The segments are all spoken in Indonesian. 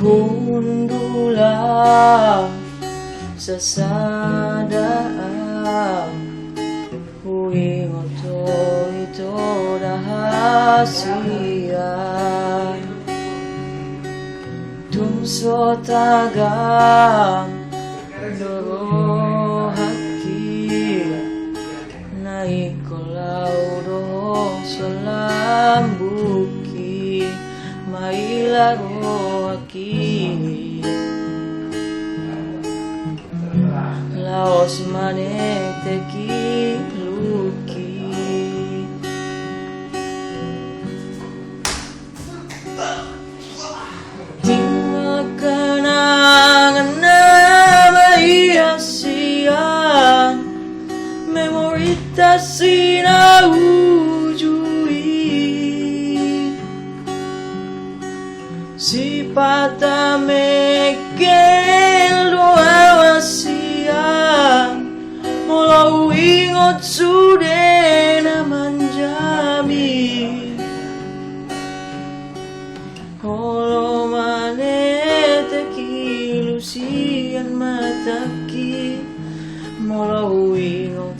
Hundulah sa sadaan, huwingot ito rahasian. Tumso tagang doro hati, na ikolaw do sa lambuki, mailaro aki. Laos manek teki luki. Tinggal kenangan na maiasian, memorita sinawujui. Si pata mekel doawasian, mulau ingot sudah naman jami. Holo manete kilusian mataki, mulau ingot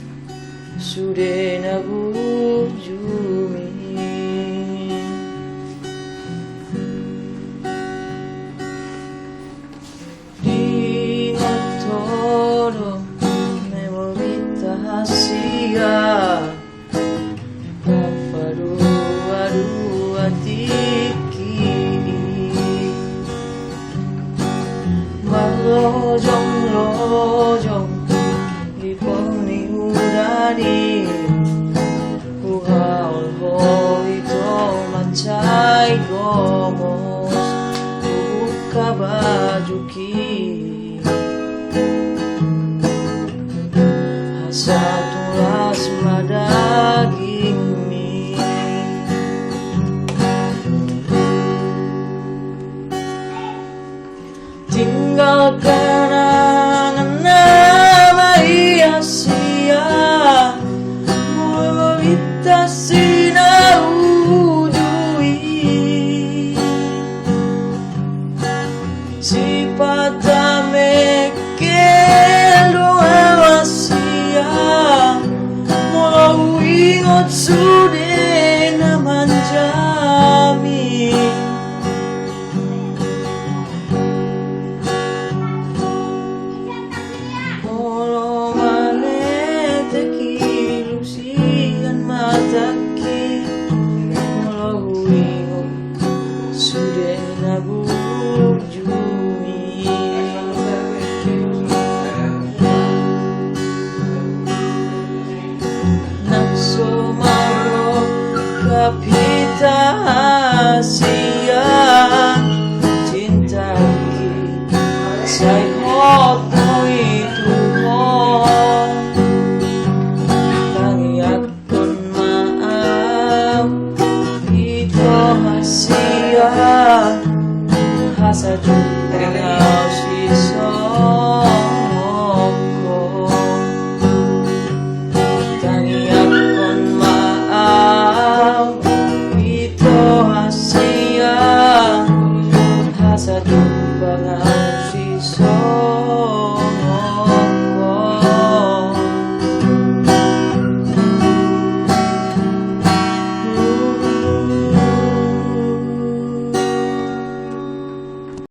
sudah nabujumi. Lojong di peniudani, uhaul ho ito macai gomos, buka bajuki. Asa tulas madaging mi, tinggal kenangan na maiasian, memelita sinawujui. Si pata mekel doawasian, mulau ingot sudah naman jami. Sudah nabujumi. Nagsumaro kapita Asia, cinta say hot mo itu mo. Tangiat kon maaf ito Asia, hasa